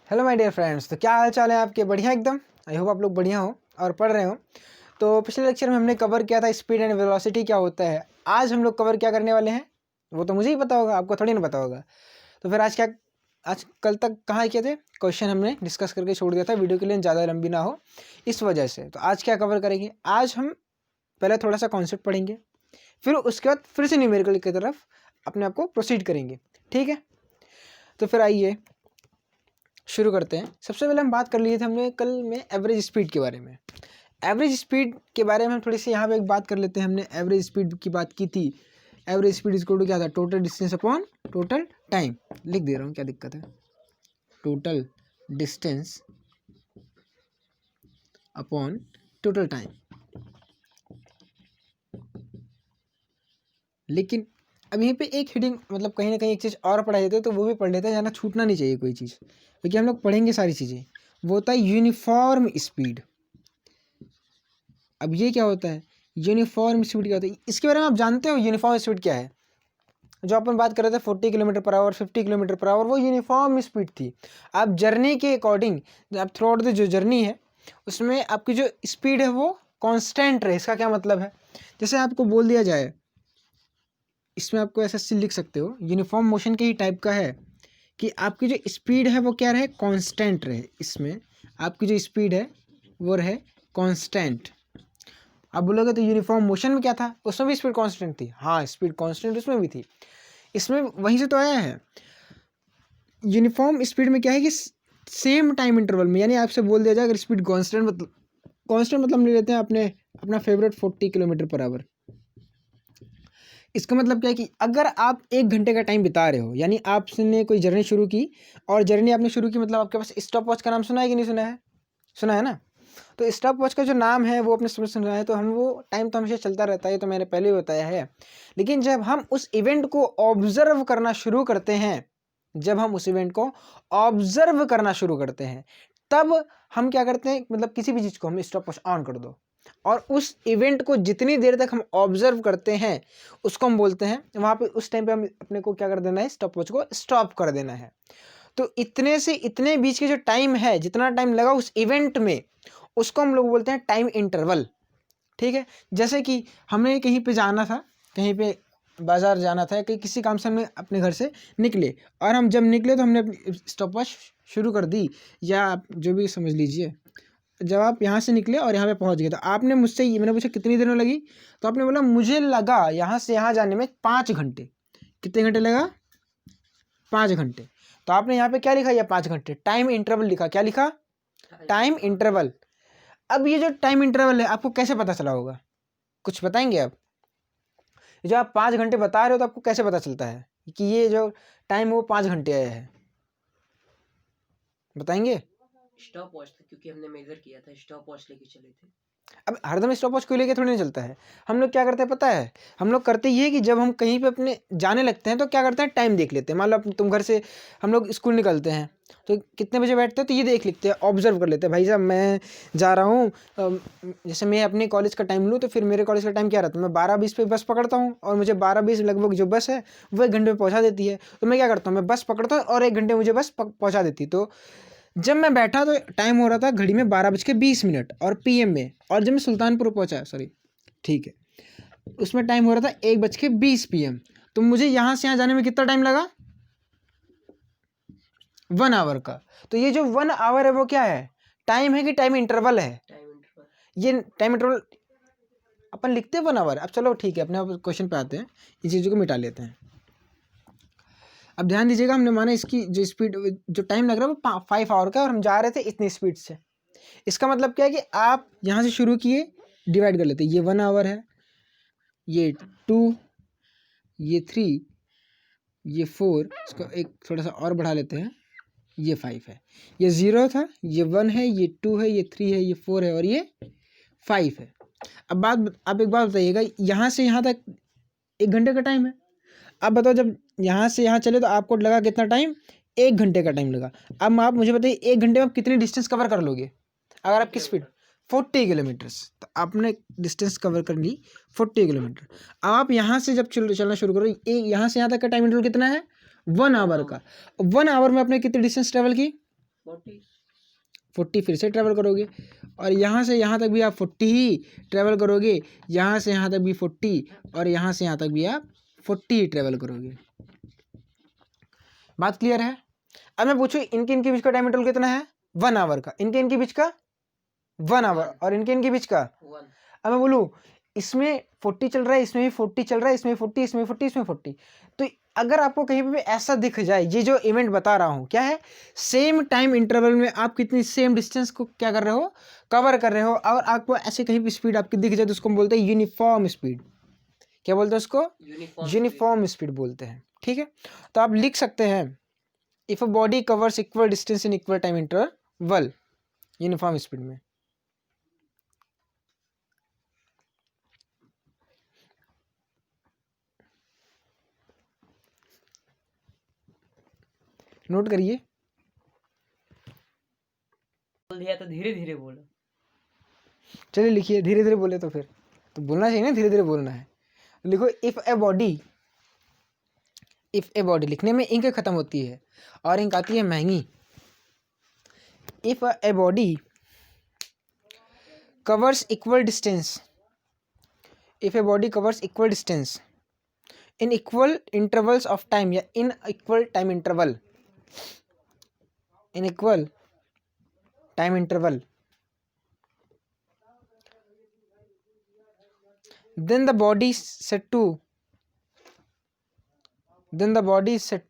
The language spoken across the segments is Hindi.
Hello my dear friends. तो क्या हाल चाल है आपके? बढ़िया एकदम। आई होप आप लोग बढ़िया हो और पढ़ रहे हो। तो पिछले लेक्चर में हमने कवर किया था स्पीड एंड वेलोसिटी क्या होता है। आज हम लोग कवर क्या करने वाले हैं वो तो मुझे ही पता होगा, आपको थोड़ी ना पता होगा। तो फिर आज कल तक कहाँ किए थे क्वेश्चन हमने डिस्कस करके छोड़ दिया था, वीडियो के लिए ज़्यादा लंबी ना हो इस वजह से। तो आज क्या कवर करेंगे? आज हम पहले थोड़ा सा कॉन्सेप्ट पढ़ेंगे, फिर उसके बाद फिर से न्यूमेरिकल की तरफ अपने आप को प्रोसीड करेंगे। ठीक है, तो फिर आइए शुरू करते हैं। सबसे पहले हम बात कर लिए थे हमने कल में एवरेज स्पीड के बारे में। एवरेज स्पीड के बारे में हम थोड़ी सी यहाँ पे एक बात कर लेते हैं। हमने एवरेज स्पीड की बात की थी। एवरेज स्पीड इक्वल टू क्या था? Total distance upon total time. लिख दे रहा हूँ, क्या दिक्कत है। Total distance upon total time. लेकिन अब यहीं पे एक हेडिंग मतलब कहीं ना कहीं एक चीज़ और पढ़ाई जाती है, तो वो भी पढ़ लेते हैं, जाना छूटना नहीं चाहिए कोई चीज़, क्योंकि हम लोग पढ़ेंगे सारी चीज़ें। वो होता है यूनिफॉर्म स्पीड। अब ये क्या होता है? यूनिफॉर्म स्पीड क्या होता है? इसके बारे में आप जानते हो यूनिफॉर्म स्पीड क्या है? जो अपन बात कर रहे थे 40 kilometre per hour, 50 kilometre per hour, वो यूनिफॉर्म स्पीड थी। आप जर्नी के अकॉर्डिंग, आप थ्रू आउट द जो जर्नी है उसमें आपकी जो स्पीड है वो कांस्टेंट रहे। इसका क्या मतलब है? जैसे आपको बोल दिया जाए, इसमें आपको ऐसा लिख सकते हो, यूनिफॉर्म मोशन के ही टाइप का है कि आपकी जो स्पीड है वो क्या रहे? कांस्टेंट रहे। इसमें आपकी जो स्पीड है वो रहे कांस्टेंट। आप बोलोगे तो यूनिफॉर्म मोशन में क्या था? उसमें भी स्पीड कांस्टेंट थी। हाँ, स्पीड कांस्टेंट उसमें भी थी। इसमें वहीं से तो आया है। यूनिफॉर्म स्पीड में क्या है कि सेम टाइम इंटरवल में, यानी आपसे बोल दिया जाए अगर स्पीड कांस्टेंट मतलब ले लेते हैं अपना फेवरेट 40 किलोमीटर पर आवर। इसका मतलब क्या है कि अगर आप 1 घंटे का टाइम बिता रहे हो, यानी आपने कोई जर्नी शुरू की, और जर्नी आपने शुरू की मतलब आपके पास स्टॉप वॉच का नाम सुना है कि नहीं सुना है? सुना है ना। तो स्टॉप वॉच का जो नाम है वो अपने समझ सुना है, तो हम वो टाइम तो हमेशा चलता रहता है, तो मैंने पहले भी बताया है। लेकिन जब हम उस इवेंट को ऑब्जर्व करना शुरू करते हैं, तब हम क्या करते हैं, मतलब किसी भी चीज़ को हम स्टॉप वॉच ऑन कर दो और उस इवेंट को जितनी देर तक हम ऑब्जर्व करते हैं उसको हम बोलते हैं, वहाँ पे उस टाइम पे हम अपने को क्या कर देना है? स्टॉप वॉच को स्टॉप कर देना है। तो इतने से इतने बीच के जो टाइम है, जितना टाइम लगा उस इवेंट में, उसको हम लोग बोलते हैं टाइम इंटरवल। ठीक है। जैसे कि हमें कहीं पे जाना था, कहीं पे बाजार जाना था, कहीं किसी काम से हमने अपने घर से निकले, और हम जब निकले तो हमने अपनी स्टॉप वॉच शुरू कर दी, या आप जो भी समझ लीजिए। जब आप यहाँ से निकले और यहाँ पे पहुँच गए, तो आपने मुझसे मैंने पूछा कितनी देर में लगी, तो आपने बोला मुझे लगा यहाँ से यहाँ जाने में 5 घंटे। कितने घंटे लगा? 5 घंटे। तो आपने यहाँ पे क्या लिखा? या 5 घंटे टाइम इंटरवल लिखा। क्या लिखा? Time interval. अब ये जो टाइम इंटरवल है आपको कैसे पता चला होगा? कुछ बताएंगे आप? जो आप 5 घंटे बता रहे हो तो आपको कैसे पता चलता है कि ये जो टाइम वो 5 घंटे आया है? बताएंगे? स्टॉप वॉच था, क्योंकि हमने मेजर किया था, स्टॉप वॉच लेके चले थे। अब हरदम स्टॉप वॉच को लेके थोड़ी नहीं चलता है। हम लोग क्या करते हैं पता है? हम लोग करते ये कि जब हम कहीं पे अपने जाने लगते हैं तो क्या करते हैं? टाइम देख लेते हैं। मान लो तुम घर से, हम लोग स्कूल निकलते हैं तो कितने बजे बैठते हैं, तो ये देख लेते हैं, ऑब्जर्व कर लेते हैं। भाई साहब मैं जा रहा हूँ, जैसे मैं अपने कॉलेज का टाइम लूँ तो फिर मेरे कॉलेज का टाइम क्या रहता है? मैं 12:20 पे बस पकड़ता हूँ, और मुझे 12:20 लगभग जो बस है वो 1 घंटे में पहुँचा देती है। तो मैं क्या करता हूँ? मैं बस पकड़ता हूँ और 1 घंटे मुझे बस पहुँचा देती। तो जब मैं बैठा तो टाइम हो रहा था घड़ी में 12:20 और पीएम में, और जब मैं सुल्तानपुर पहुंचा, सॉरी ठीक है, उसमें टाइम हो रहा था 1:20 पीएम। तो मुझे यहाँ से यहाँ जाने में कितना टाइम लगा? 1 आवर का। तो ये जो 1 आवर है वो क्या है? टाइम है कि टाइम इंटरवल है? Time interval. ये टाइम इंटरवल अपन लिखते हैं 1 आवर। अब चलो ठीक है, अपने क्वेश्चन पे आते हैं, इस चीज़ों को मिटा लेते हैं। अब ध्यान दीजिएगा, हमने माना इसकी जो स्पीड, जो टाइम लग रहा है वो 5 आवर का, और हम जा रहे थे इतनी स्पीड से। इसका मतलब क्या है कि आप यहाँ से शुरू किए, डिवाइड कर लेते हैं, ये 1 आवर है, ये 2, ये 3, ये 4, इसको एक थोड़ा सा और बढ़ा लेते हैं, ये 5 है, ये 0 था, ये 1 है, ये 2 है, ये 3 है, ये 4 है, और ये 5 है। अब आप एक बात बताइएगा, यहाँ से यहाँ तक 1 घंटे का टाइम है। अब बताओ जब यहाँ से यहाँ चले तो आपको लगा कितना टाइम? 1 घंटे का टाइम लगा। अब आप मुझे बताइए 1 घंटे में आप कितनी डिस्टेंस कवर कर लोगे अगर आपकी स्पीड 40 किलोमीटर्स? तो आपने डिस्टेंस कवर कर ली 40 किलोमीटर। अब आप यहाँ से जब चलना शुरू करो, यहाँ से यहाँ तक का टाइम इंटरवल कितना है? 1 आवर का। 1 आवर में आपने कितनी डिस्टेंस ट्रेवल की? 40 40 फिर से ट्रैवल करोगे, और यहाँ से यहाँ तक भी आप 40 ही ट्रैवल करोगे, यहाँ से यहाँ तक भी 40, और यहाँ से यहाँ तक भी आप 40 ही ट्रैवल करोगे। बात क्लियर है? अब मैं पूछूँ इनके बीच का टाइम इंटरवल कितना है? 1 आवर का। इनके बीच का 1 आवर, और इनके बीच का 1 अब मैं बोलूँ इसमें 40 चल रहा है, इसमें भी 40 चल रहा है, इसमें 40, इसमें 40, इसमें 40, तो अगर आपको कहीं पे भी ऐसा दिख जाए, ये जो इवेंट बता रहा हूँ क्या है, सेम टाइम इंटरवल में आप कितनी सेम डिस्टेंस को क्या कर रहे हो, कवर कर रहे हो, और आपको ऐसे कहीं भी स्पीड आपकी दिख जाए तो उसको हम बोलते हैं यूनिफॉर्म स्पीड। क्या बोलते हैं उसको? यूनिफॉर्म स्पीड बोलते हैं। ठीक है, तो आप लिख सकते हैं if a body covers equal distance in equal time interval, uniform speed में। नोट करिए। बोल दिया तो धीरे धीरे बोलो। चलिए लिखिए, धीरे धीरे बोले तो फिर तो बोलना चाहिए ना, धीरे धीरे बोलना है। लिखो इफ ए बॉडी लिखने में इंक खत्म होती है और इंक आती है महंगी। If a body covers equal distance, if a body covers equal distance in equal intervals of time, या in equal time interval, in equal time interval, then the body is said to then the body is said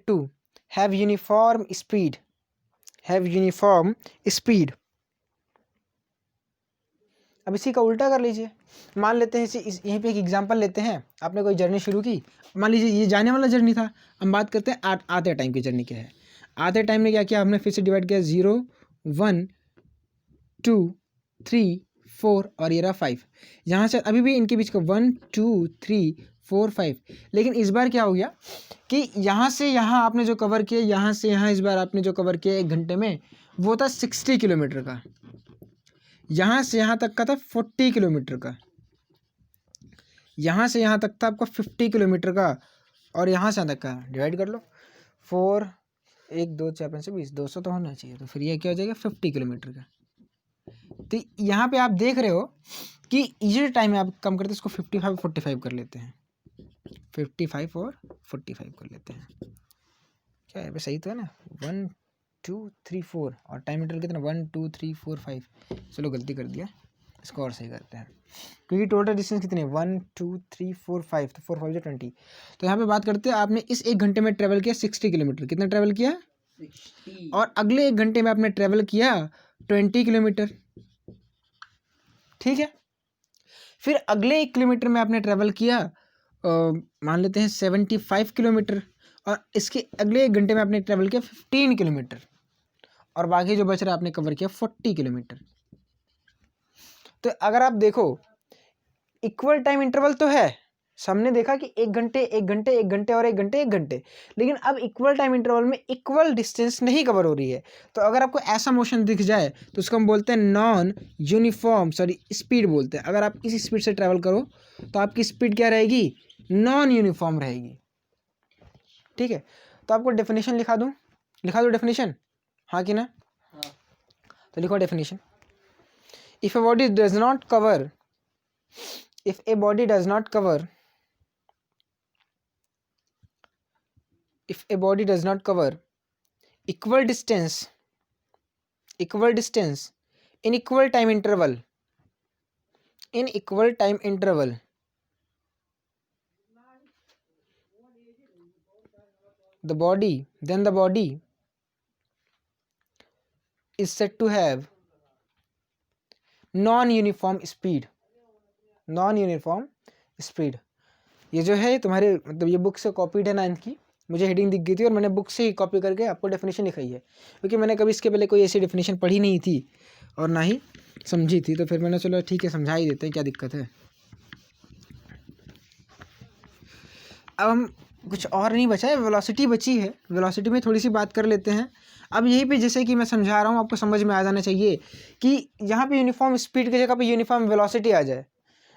to have uniform speed, अब इसी का उल्टा कर लीजिए। मान लेते हैं यहीं पे एक एग्जांपल लेते हैं। आपने कोई जर्नी शुरू की, मान लीजिए ये जाने वाला जर्नी था। हम बात करते हैं आते टाइम की जर्नी क्या है। आते टाइम में क्या किया हमने, फिर से डिवाइड किया 0 1 2 3 4 और ये रहा 5। यहाँ से अभी भी इनके बीच का 1 2 3 4 5, लेकिन इस बार क्या हो गया कि यहाँ से यहाँ आपने जो कवर किया, यहाँ से यहाँ इस बार आपने जो कवर किया 1 घंटे में, वो था 60 किलोमीटर का। यहाँ से यहाँ तक का था 40 किलोमीटर का। यहाँ से यहाँ तक था आपका 50 किलोमीटर का, और यहाँ से यहाँ तक का डिवाइड कर लो 4 1 2 4 5 से 20, 200 तो होना चाहिए, तो फिर ये क्या हो जाएगा 50 किलोमीटर का। तो यहाँ पे आप देख रहे हो कि ये टाइम में आप कम करते हैं, इसको 55 45 कर लेते हैं, 55 और 45 कर लेते हैं। क्या है सही तो है ना? 1 2 3 4 और टाइम इंटरवल कितना 1 2 3 4 5। चलो गलती कर दिया, इसको और सही करते हैं, क्योंकि टोटल डिस्टेंस कितनी है 1 2 3 4 5, तो 4 5 20। तो यहाँ पे बात करते हैं आपने इस 1 घंटे में ट्रेवल किया 60 किलोमीटर। कितना ट्रेवल किया? 60। और अगले 1 घंटे में आपने ट्रेवल किया 20 किलोमीटर। ठीक है, फिर अगले 1 किलोमीटर में आपने ट्रेवल किया मान लेते हैं 75 किलोमीटर, और इसके अगले 1 घंटे में आपने ट्रेवल किया 15 किलोमीटर, और बाकी जो बच रहा आपने कवर किया 40 किलोमीटर। तो अगर आप देखो इक्वल टाइम इंटरवल तो है, हमने देखा कि 1 घंटे 1 घंटे 1 घंटे और 1 घंटे 1 घंटे, लेकिन अब इक्वल टाइम इंटरवल में इक्वल डिस्टेंस नहीं कवर हो रही है। तो अगर आपको ऐसा मोशन दिख जाए तो उसको हम बोलते हैं नॉन यूनिफॉर्म स्पीड बोलते हैं। अगर आप इस स्पीड से ट्रैवल करो तो आपकी स्पीड क्या रहेगी? नॉन यूनिफॉर्म रहेगी। ठीक है, तो आपको डेफिनेशन लिखा दूँ डेफिनेशन, हाँ कि ना? हाँ। तो लिखो definition. If a body does not cover equal distance in equal time interval, the body is said to have non-uniform speed। ये जो है तुम्हारे मतलब ये बुक से कॉपीड है 9th की, मुझे हेडिंग दिख गई थी और मैंने बुक से ही कॉपी करके आपको डेफिनेशन लिखाई है, क्योंकि मैंने कभी इसके पहले कोई ऐसी डेफिनेशन पढ़ी नहीं थी और ना ही समझी थी, तो फिर मैंने चलो ठीक है समझा ही देते हैं, क्या दिक्कत है। अब हम कुछ और नहीं बचा है, वेलोसिटी बची है, वेलोसिटी में थोड़ी सी बात कर लेते हैं। अब यहीं पे जैसे कि मैं समझा रहा हूँ आपको समझ में आ जाना चाहिए कि यहाँ पे यूनिफॉर्म स्पीड की जगह पे यूनिफॉर्म वेलोसिटी आ जाए।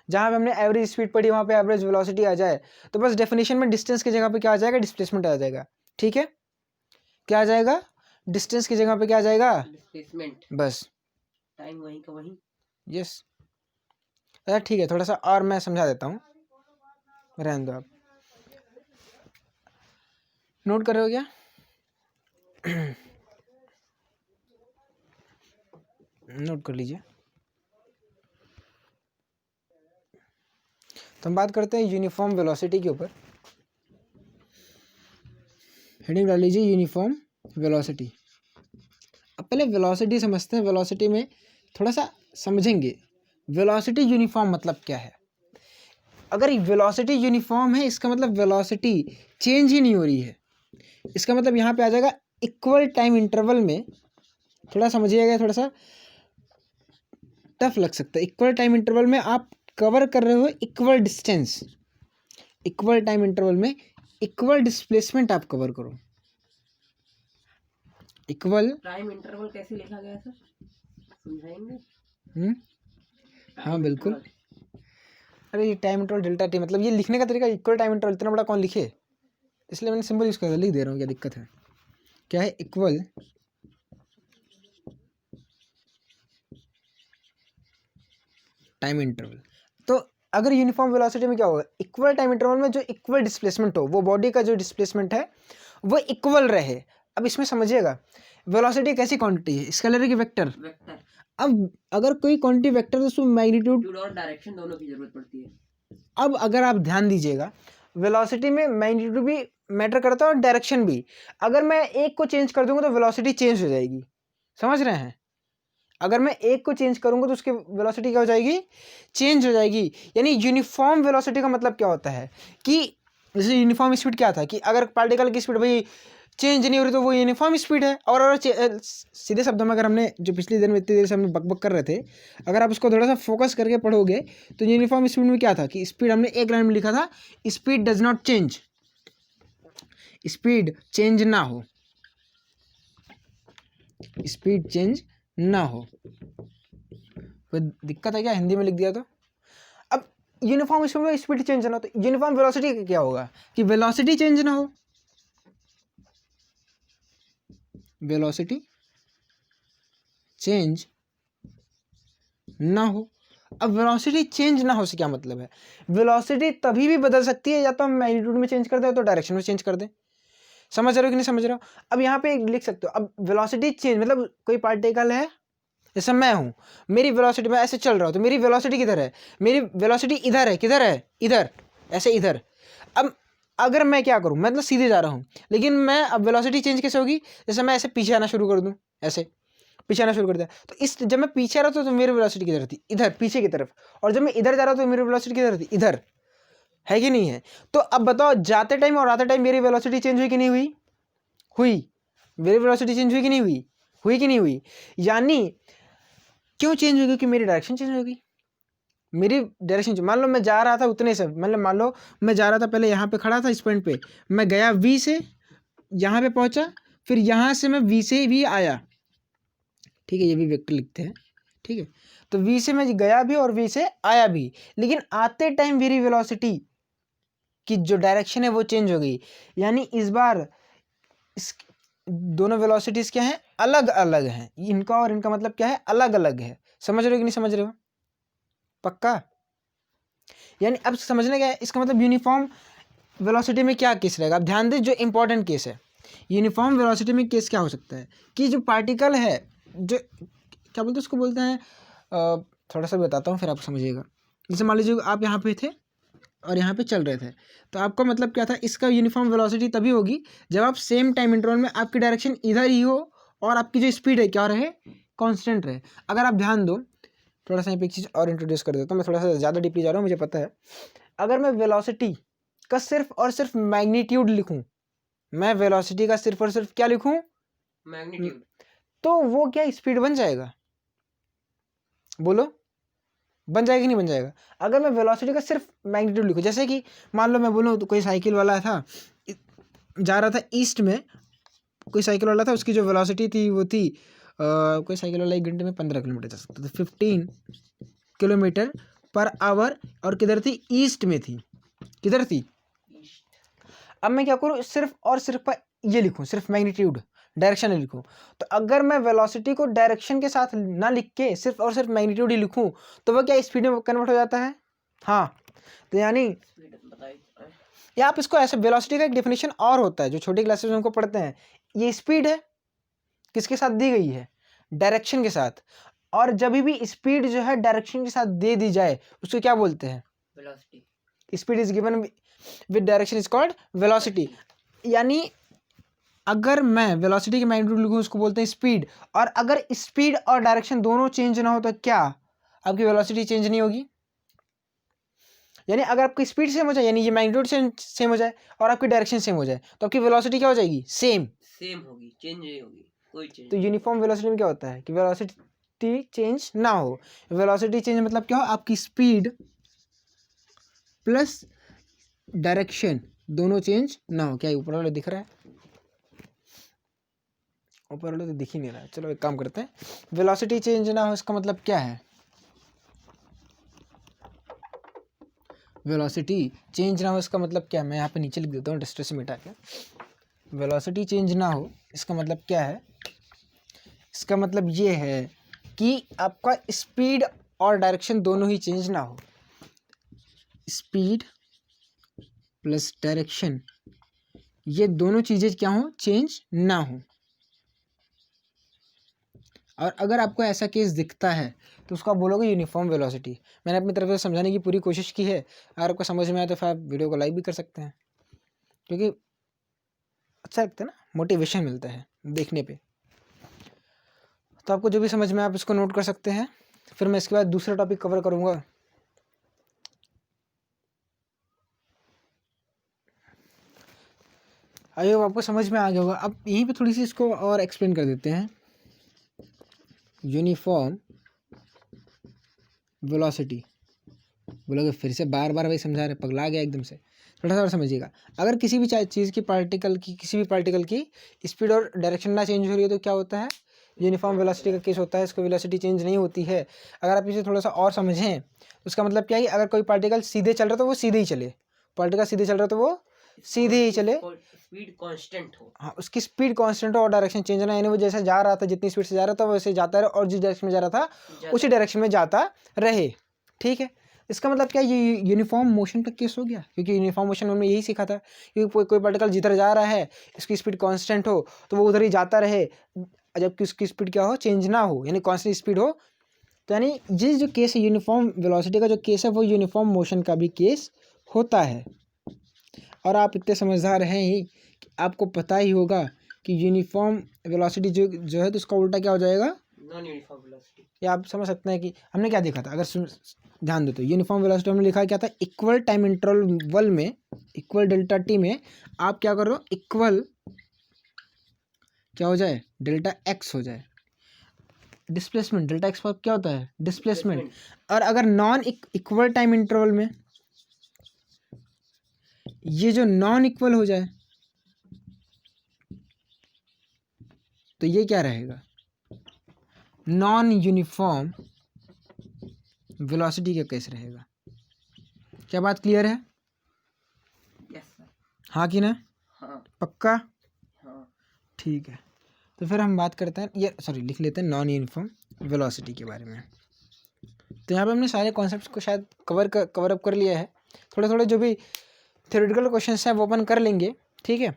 जहाँ पे हमने एवरेज स्पीड पढ़ी वहाँ पे एवरेज वेलोसिटी आ जाए, तो बस डेफिनेशन में डिस्टेंस की जगह पे क्या आ जाएगा? डिस्प्लेसमेंट आ जाएगा। ठीक है, क्या आ जाएगा, डिस्टेंस की जगह पे क्या आ जाएगा, डिस्प्लेसमेंट, बस, टाइम वहीं का वहीं। यस। अच्छा ठीक है, थोड़ा सा और मैं समझा देता हूँ, रहने दो आप, नोट कर रहे हो क्या? नोट कर लीजिए। तो हम बात करते हैं यूनिफॉर्म वेलोसिटी के ऊपर। हेडिंग डाल लीजिए यूनिफॉर्म वेलोसिटी। अब पहले वेलोसिटी समझते हैं, वेलोसिटी में थोड़ा सा समझेंगे वेलोसिटी यूनिफॉर्म मतलब क्या है। अगर वेलोसिटी यूनिफॉर्म है इसका मतलब वेलोसिटी चेंज ही नहीं हो रही है। इसका मतलब यहाँ पे आ जाएगा इक्वल टाइम इंटरवल में, थोड़ा समझिएगा, थोड़ा सा टफ लग सकता है। इक्वल टाइम इंटरवल में आप कवर कर रहे हो equal distance, equal time interval में इक्वल डिस्प्लेसमेंट आप कवर करो। इक्वल टाइम इंटरवल कैसे लिखा गया सर, समझाएंगे? हाँ बिल्कुल। इंटरवल। अरे ये टाइम इंटरवल डेल्टा टी, मतलब ये लिखने का तरीका, इक्वल टाइम इंटरवल इतना बड़ा कौन लिखे, इसलिए मैंने सिंबल यूज़ कर लिख दे रहा हूँ, क्या दिक्कत है। क्या है, इक्वल टाइम इंटरवल। तो अगर यूनिफॉर्म वेलोसिटी में क्या होगा, इक्वल टाइम इंटरवल में जो इक्वल डिस्प्लेसमेंट हो, वो बॉडी का जो डिस्प्लेसमेंट है वो इक्वल रहे। अब इसमें समझिएगा वेलोसिटी कैसी क्वांटिटी है, स्केलर की वेक्टर। वेक्टर, अब अगर कोई क्वांटिटी वेक्टर तो उसमें मैग्नीट्यूड और डायरेक्शन दोनों की जरूरत पड़ती है। अब अगर आप ध्यान दीजिएगा वेलोसिटी में मैग्नीट्यूड भी मैटर करता है और डायरेक्शन भी। अगर मैं एक को चेंज कर दूंगा तो वेलोसिटी चेंज हो जाएगी, समझ रहे हैं। अगर मैं एक को चेंज करूंगा तो उसकी वेलोसिटी क्या हो जाएगी, चेंज हो जाएगी। यानी यूनिफॉर्म वेलोसिटी का मतलब क्या होता है कि जैसे यूनिफॉर्म स्पीड क्या था कि अगर पार्टिकल की स्पीड भाई चेंज नहीं हो रही तो वो यूनिफॉर्म स्पीड है। और अगर सीधे शब्दों में अगर हमने जो पिछली दिन में इतनी देर से हमने बकबक कर रहे थे, अगर आप उसको थोड़ा सा फोकस करके पढ़ोगे तो यूनिफॉर्म स्पीड में क्या था कि स्पीड हमने एक लाइन में लिखा था, speed does not change, speed change ना हो, स्पीड चेंज ना हो। कोई दिक्कत है क्या, हिंदी में लिख दिया तो। अब यूनिफॉर्म स्पीड में स्पीड चेंज ना हो तो यूनिफॉर्म वेलोसिटी का क्या होगा कि वेलोसिटी चेंज ना हो, वेलोसिटी चेंज ना हो। अब वेलोसिटी चेंज ना हो से क्या मतलब है, वेलोसिटी तभी भी बदल सकती है या तो हम मैग्नीट्यूड में चेंज कर दें तो डायरेक्शन में चेंज कर दें। समझ रहे हो कि नहीं समझ रहे हो। अब यहाँ पे लिख सकते हो, अब वेलोसिटी चेंज मतलब कोई पार्टिकल है, जैसे मैं हूँ, मेरी वेलोसिटी में ऐसे चल रहा हूँ तो मेरी वेलोसिटी किधर है, मेरी वेलोसिटी इधर है, किधर है, इधर, ऐसे इधर। अब अगर मैं क्या करूँ, मैं मतलब सीधे जा रहा हूँ, लेकिन मैं अब वेलोसिटी चेंज कैसे होगी, जैसे मैं ऐसे पीछे आना शुरू कर दूँ, ऐसे पीछे आना शुरू कर दिया तो इस जब मैं पीछे आ रहा था तो मेरी वेलोसिटी किधर थी, इधर पीछे की तरफ। और जब मैं इधर जा रहा था तो मेरी वेलोसिटी किधर थी, इधर, है कि नहीं है। तो अब बताओ जाते टाइम और आते टाइम मेरी वेलोसिटी चेंज हुई कि नहीं हुई, हुई। मेरी वेलोसिटी चेंज हुई कि नहीं हुई, हुई कि नहीं हुई। यानी क्यों चेंज होगी, क्योंकि मेरी डायरेक्शन चेंज होगी। मेरी डायरेक्शन, मान लो मैं जा रहा था उतने से, मतलब मान लो मैं जा रहा था, पहले यहाँ पे खड़ा था इस पॉइंट पे, मैं गया वी से यहाँ पे पहुँचा, फिर यहाँ से मैं वी से भी आया, ठीक है, ये भी वेक्टर लिखते हैं, ठीक है। तो वी से मैं गया भी और वी से आया भी, लेकिन आते टाइम मेरी वेलोसिटी की जो डायरेक्शन है वो चेंज हो गई। यानी इस बार इस दोनों वेलोसिटीज क्या है, अलग अलग हैं, इनका और इनका मतलब क्या है, अलग अलग है। समझ रहे हो कि नहीं समझ रहे हो, पक्का। यानी अब समझने क्या है, इसका मतलब यूनिफॉर्म वेलोसिटी में क्या केस रहेगा। अब ध्यान दें, जो इंपॉर्टेंट केस है यूनिफॉर्म वेलोसिटी में, केस क्या हो सकता है कि जो पार्टिकल है, जो क्या बोलते हैं उसको, बोलते हैं थोड़ा सा बताता हूँ फिर आप समझिएगा। जैसे मान लीजिए आप यहाँ पे थे और यहाँ पे चल रहे थे, तो आपका मतलब क्या था, इसका यूनिफॉर्म वेलोसिटी तभी होगी जब आप सेम टाइम इंटरवल में आपकी डायरेक्शन इधर ही हो और आपकी जो स्पीड है क्या रहे, कांस्टेंट रहे। अगर आप ध्यान दो, थोड़ा सा यहाँ पे एक चीज़ और इंट्रोड्यूस कर देता हूँ, मैं थोड़ा सा ज़्यादा डीपली जा रहा हूँ मुझे पता है। अगर मैं वेलोसिटी का सिर्फ और सिर्फ मैग्नीट्यूड लिखूँ, मैं वेलोसिटी का सिर्फ और सिर्फ क्या लिखूँ, मैग्नीट्यूड, तो वो क्या स्पीड बन जाएगा, बोलो बन जाएगा कि नहीं बन जाएगा। अगर मैं वेलोसिटी का सिर्फ मैग्नीट्यूड लिखूँ, जैसे कि मान लो मैं बोलूँ तो कोई साइकिल वाला था, जा रहा था ईस्ट में, कोई साइकिल वाला था, उसकी जो वेलोसिटी थी वो थी कोई साइकिल वाला 1 घंटे में 15 किलोमीटर जा सकता था, 15 किलोमीटर पर आवर, और किधर थी, ईस्ट में थी, किधर थी। अब मैं क्या करूँ, सिर्फ और सिर्फ ये लिखूं, सिर्फ मैग्नीट्यूड, डायरेक्शन नहीं लिखूं, तो अगर मैं वेलोसिटी को डायरेक्शन के साथ ना लिख के सिर्फ और सिर्फ मैग्नीट्यूड ही लिखूं तो वह क्या स्पीड में कन्वर्ट हो जाता है? हाँ, तो यानी या आप इसको ऐसे, वेलोसिटी का एक डेफिनेशन और होता है जो छोटी क्लासेस में हमको पढ़ते हैं, ये स्पीड है किसके साथ दी गई है? डायरेक्शन के साथ। और जब भी स्पीड जो है डायरेक्शन के साथ दे दी जाए उसको क्या बोलते हैं? Velocity. Speed is given with direction is called velocity. यानी अगर मैं वेलोसिटी की मैग्नीट्यूड लिखूं उसको बोलते हैं स्पीड, और अगर स्पीड और डायरेक्शन दोनों चेंज ना हो तो क्या आपकी वेलोसिटी चेंज नहीं होगी? यानी अगर आपकी स्पीड सेम हो जाए, यानी ये मैग्नीट्यूड सेम हो जाए और आपकी डायरेक्शन सेम हो जाए तो आपकी वेलोसिटी क्या हो जाएगी? सेम होगी, चेंज नहीं होगी, कोई चेंज। तो यूनिफॉर्म वेलोसिटी में क्या होता है कि वेलोसिटी चेंज ना हो। वेलोसिटी चेंज मतलब क्या हो? आपकी स्पीड प्लस डायरेक्शन दोनों चेंज ना हो। क्या ऊपर वाला दिख रहा है? ऊपर वाला तो दिख ही नहीं रहा है। चलो एक काम करते हैं, वेलोसिटी चेंज ना हो इसका मतलब क्या है? वेलोसिटी चेंज ना हो इसका मतलब क्या है? मैं यहाँ पे नीचे लिख देता हूँ डिस्टेंस मिटा के। वेलोसिटी चेंज ना हो इसका मतलब क्या है? इसका मतलब ये है कि आपका स्पीड और डायरेक्शन दोनों ही चेंज ना हो। स्पीड प्लस डायरेक्शन ये दोनों चीज़ें क्या हो? चेंज ना हो। और अगर आपको ऐसा केस दिखता है तो उसको आप बोलोगे यूनिफॉर्म वेलोसिटी। मैंने अपनी तरफ से समझाने की पूरी कोशिश की है। अगर आपको समझ में आए तो फिर आप वीडियो को लाइक भी कर सकते हैं, क्योंकि अच्छा लगता है ना, मोटिवेशन मिलता है देखने पे। तो आपको जो भी समझ में आप इसको नोट कर सकते हैं। फिर मैं इसके बाद दूसरा टॉपिक कवर करूँगा। आई होप आपको समझ में आ गया होगा। अब यहीं पे थोड़ी सी इसको और एक्सप्लेन कर देते हैं। यूनिफॉर्म वेलोसिटी बोलोगे फिर से बार बार वही समझा रहे, पगला गया एकदम से। थोड़ा सा और समझिएगा। अगर किसी भी चीज़ की किसी भी पार्टिकल की स्पीड और डायरेक्शन ना चेंज हो रही है तो क्या होता है? यूनिफॉर्म वेलोसिटी का केस होता है। इसको वेलोसिटी चेंज नहीं होती है। अगर आप इसे थोड़ा सा और समझें तो उसका मतलब क्या है कि अगर कोई पार्टिकल सीधे चल रहा है तो वो सीधे ही चले, पार्टिकल सीधे चल रहा है तो वो सीधे ही चले, स्पीड कांस्टेंट हो। हाँ, उसकी स्पीड कांस्टेंट हो और डायरेक्शन चेंज ना, यानी वो जैसे जा रहा था जितनी स्पीड से जा रहा था वैसे जाता रहे और जिस डायरेक्शन में जा रहा था उसी डायरेक्शन में जाता रहे। ठीक है, इसका मतलब क्या, ये यूनिफॉर्म मोशन का केस हो गया, क्योंकि यूनिफॉर्म मोशन में यही सीखा था कि कोई पार्टिकल जिधर जा रहा है इसकी स्पीड कांस्टेंट हो तो वो उधर ही जाता रहे, जबकि उसकी स्पीड क्या हो? चेंज ना हो, यानी कांस्टेंट स्पीड हो। तो यानी ये जो केस है यूनिफॉर्म वेलोसिटी का जो केस है वो यूनिफॉर्म मोशन का भी केस होता है। और आप इतने समझदार हैं ही कि आपको पता ही होगा कि यूनिफॉर्म वेलोसिटी जो है तो उसका उल्टा क्या हो जाएगा? Non uniform velocity. या आप समझ सकते हैं कि हमने क्या देखा था। अगर ध्यान दो तो यूनिफॉर्म वेलोसिटी हमने लिखा क्या था? इक्वल टाइम इंटरवल में, इक्वल डेल्टा टी में आप क्या करो? इक्वल क्या हो जाए? डेल्टा एक्स हो जाए। डिस्प्लेसमेंट डेल्टा एक्स पर क्या होता है? डिस्प्लेसमेंट। और अगर नॉन इक्वल टाइम इंटरवल में ये जो नॉन इक्वल हो जाए तो ये क्या रहेगा? नॉन यूनिफॉर्म वेलोसिटी का केस रहेगा। क्या बात क्लियर है? Yes sir. हाँ कि ना? हाँ। पक्का? हाँ। ठीक है, तो फिर हम बात करते हैं, ये सॉरी लिख लेते हैं नॉन यूनिफॉर्म वेलोसिटी के बारे में। तो यहाँ पे हमने सारे कॉन्सेप्ट्स को शायद कवर अप कर लिया है। थोड़े थोड़े जो भी थ्योरेटिकल क्वेश्चंस हैं वो अपन कर लेंगे, ठीक है।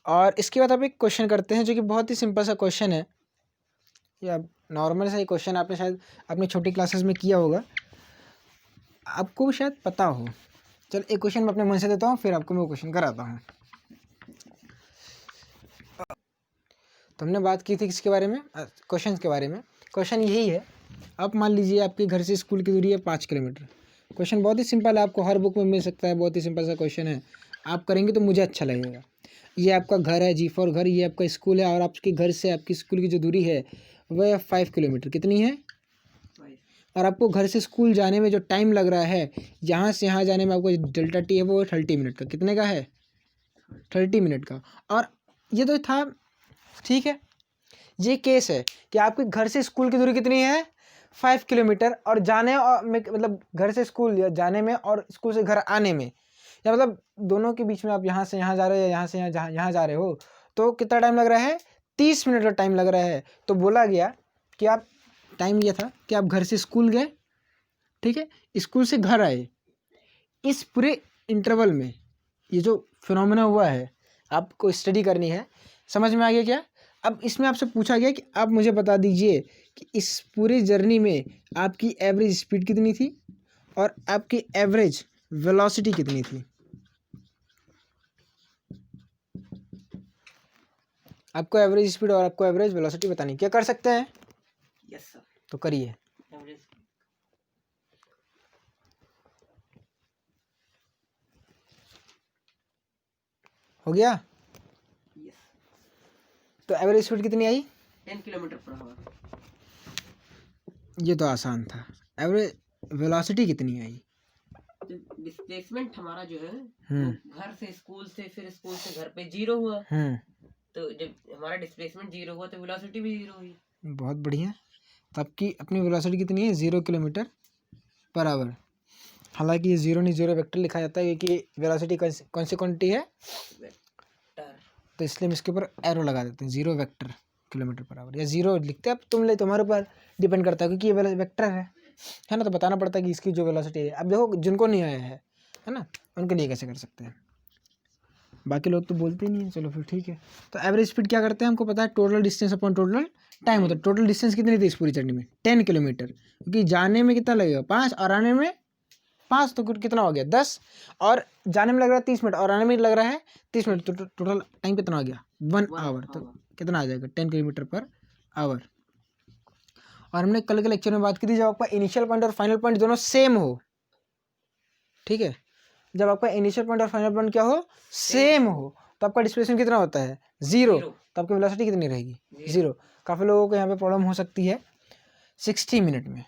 और इसके बाद आप एक क्वेश्चन करते हैं जो कि बहुत ही सिंपल सा क्वेश्चन है, या नॉर्मल सा ही क्वेश्चन, आपने शायद अपनी छोटी क्लासेस में किया होगा, आपको शायद पता हो। चल एक क्वेश्चन मैं अपने मन से देता हूँ, फिर आपको मैं क्वेश्चन कराता हूँ। तो हमने बात की थी किसके बारे में? क्वेश्चन के बारे में। क्वेश्चन यही है, आप मान लीजिए आपके घर से स्कूल की दूरी है 5 किलोमीटर। क्वेश्चन बहुत ही सिंपल है, आपको हर बुक में मिल सकता है, बहुत ही सिंपल सा क्वेश्चन है। आप करेंगे तो मुझे अच्छा लगेगा। ये आपका घर है, जी फॉर घर, ये आपका स्कूल है, और आपके घर से आपकी स्कूल की जो दूरी है वह 5 किलोमीटर। कितनी है? और आपको घर से स्कूल जाने में जो टाइम लग रहा है, यहाँ से यहाँ जाने में आपको डेल्टा टी है वो 30 मिनट का। कितने का है? 30 मिनट का। और ये तो था, ठीक है। ये केस है कि आपके घर से स्कूल की दूरी कितनी है? 5 किलोमीटर, और जाने और में, मतलब घर से स्कूल या जाने में और स्कूल से घर आने में या मतलब दोनों के बीच में आप यहाँ से यहाँ जा रहे हो या यहाँ से यहाँ जा रहे हो, तो कितना टाइम लग रहा है? 30 मिनट का टाइम लग रहा है। तो बोला गया कि आप, टाइम ये था कि आप घर से स्कूल गए, ठीक है, स्कूल से घर आए, इस पूरे इंटरवल में ये जो फिनोमेना हुआ है आपको स्टडी करनी है। समझ में आ गया क्या? अब इसमें आपसे पूछा गया कि आप मुझे बता दीजिए कि इस पूरी जर्नी में आपकी एवरेज स्पीड कितनी थी और आपकी एवरेज वेलोसिटी कितनी थी। आपको एवरेज स्पीड और आपको एवरेज वेलोसिटी बतानी, क्या कर सकते हैं? Yes sir. तो करिए। एवरेज हो गया? यस। तो एवरेज स्पीड कितनी आई? 10 किलोमीटर पर आवर। ये तो आसान था। एवरेज वेलोसिटी कितनी आई? डिस्प्लेसमेंट हमारा जो है वो घर से स्कूल से, फिर स्कूल से घर पे 0 हुआ। तो जब हमारा डिस्प्लेसमेंट 0 हुआ तो वेलोसिटी भी 0 हुई। बहुत बढ़िया। तो आपकी अपनी वेलोसिटी कितनी है? 0 किलोमीटर पर आवर। हालांकि ये 0 नहीं, 0 वेक्टर लिखा जाता है क्योंकि वेलोसिटी कौन सी क्वांटिटी है? वेक्टर। तो इसलिए हम इसके ऊपर एरो लगा देते हैं, 0 वेक्टर किलोमीटर पर आवर, या 0 लिखते हैं। अब तुम्हारे ऊपर डिपेंड करता है क्योंकि ये वेक्टर है ना, तो बताना पड़ता है कि इसकी जो वेलोसिटी है। अब देखो जिनको नहीं आया है ना, उनके लिए कैसे कर सकते हैं, बाकी लोग तो बोलते ही नहीं है। चलो फिर ठीक है। तो एवरेज स्पीड क्या करते हैं, हमको पता है total distance upon total time होता है। टोटल डिस्टेंस कितनी थी इस पूरी जर्नी में? 10 किलोमीटर, क्योंकि जाने में कितना लगेगा? 5, और आने में 5, तो कितना हो गया? 10। और जाने में लग रहा है 30 मिनट और आने में लग रहा है 30 मिनट, तो टोटल टाइम कितना हो गया? 1 आवर। तो कितना आ जाएगा? 10 किलोमीटर पर आवर। और हमने कल के लेक्चर में बात की थी, जब आपका इनिशियल पॉइंट और फाइनल पॉइंट दोनों सेम हो, ठीक है, जब आपका इनिशियल पॉइंट और फाइनल पॉइंट क्या हो? सेम हो, तो आपका डिस्प्लेसमेंट कितना होता है? 0। तो आपकी वेलोसिटी कितनी रहेगी? 0। काफ़ी लोगों को यहाँ पे प्रॉब्लम हो सकती है 60 मिनट में,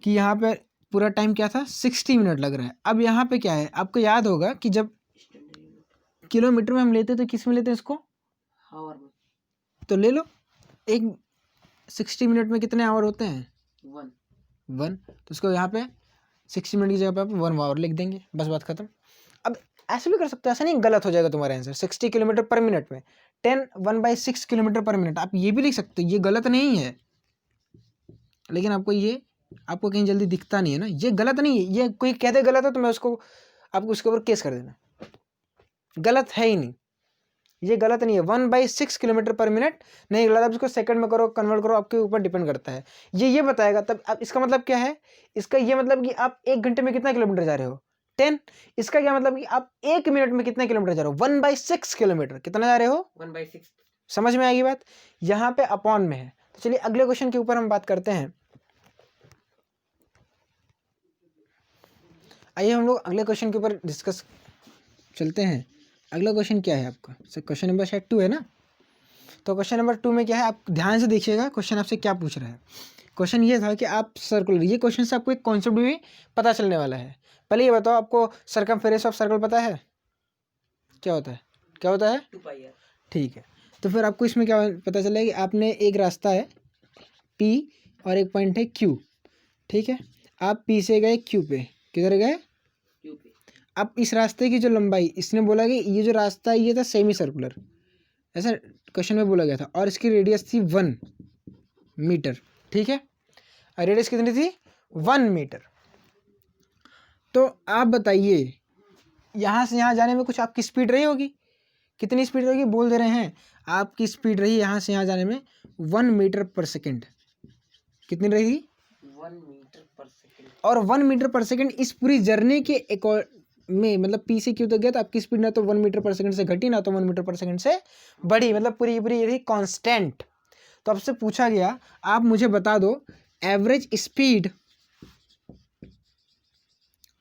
कि यहाँ पे पूरा टाइम क्या था? 60 मिनट लग रहा है। अब यहाँ पे क्या है, आपको याद होगा कि जब किलोमीटर में हम लेते तो किस में लेते हैं इसको? आवर में। तो ले लो, एक 60 मिनट में कितने आवर होते हैं? 1। तो उसको यहाँ पे 60 मिनट की जगह पे आप 1 आवर लिख देंगे, बस बात खत्म। अब ऐसे भी कर सकते हो, ऐसा नहीं गलत हो जाएगा तुम्हारा आंसर। 60 किलोमीटर पर मिनट में 1/6 किलोमीटर पर मिनट, आप ये भी लिख सकते हो, ये गलत नहीं है। लेकिन आपको कहीं जल्दी दिखता नहीं है ना, ये गलत नहीं है। ये कोई कहते गलत है तो मैं आपको उसके ऊपर केस कर देना, गलत है ही नहीं, ये गलत नहीं है। 1/6 किलोमीटर पर मिनट नहीं गलत। आप इसको सेकंड में करो, कन्वर्ट करो, आपके ऊपर डिपेंड करता है। ये बताएगा तब। अब इसका मतलब क्या है? इसका ये मतलब कि आप 1 घंटे में कितना किलोमीटर जा रहे हो? 10। इसका क्या मतलब कि आप 1 मिनट में कितना किलोमीटर जा रहे हो? 1/6 किलोमीटर। कितना जा रहे हो? 1/6। समझ में आएगी बात? यहाँ पे अपॉन में है। तो चलिए अगले क्वेश्चन के ऊपर हम बात करते हैं। आइए हम लोग अगले क्वेश्चन के ऊपर डिस्कस चलते हैं। अगला क्वेश्चन क्या है आपका? सर क्वेश्चन नंबर शायद 2 है ना? तो क्वेश्चन नंबर 2 में क्या है, आप ध्यान से देखिएगा क्वेश्चन आपसे क्या पूछ रहा है। क्वेश्चन ये था कि आप सर्कुलर, ये क्वेश्चन से आपको एक कॉन्सेप्ट भी पता चलने वाला है। पहले ये बताओ, आपको सर्कमफेरेंस ऑफ सर्कल पता है? क्या होता है? 2πr। ठीक है, तो फिर आपको इसमें क्या पता चलेगा कि आपने एक रास्ता है P और एक पॉइंट है Q, ठीक है, आप P से गए Q पे, किधर गए? Q पे। अब इस रास्ते की जो लंबाई, इसने बोला कि ये जो रास्ता है ये था सेमी सर्कुलर, ऐसा क्वेश्चन में बोला गया था, और इसकी रेडियस थी 1 मीटर, ठीक है, रेडियस कितनी थी? 1 मीटर। तो आप बताइए, यहाँ से यहाँ जाने में कुछ आपकी स्पीड रही होगी, कितनी स्पीड रहेगी? बोल दे रहे हैं आपकी स्पीड रही यहाँ से यहाँ जाने में 1 मीटर पर सेकेंड। कितनी रहेगी? 1 मीटर पर सेकेंड। और 1 मीटर पर सेकेंड इस पूरी जर्नी के में, मतलब P से Q तक गया तो आपकी स्पीड ना तो 1 मीटर पर सेकंड से घटी, ना तो 1 मीटर पर सेकंड से बढ़ी, मतलब पूरी ये रही कांस्टेंट। तो आपसे पूछा गया, आप मुझे बता दो एवरेज स्पीड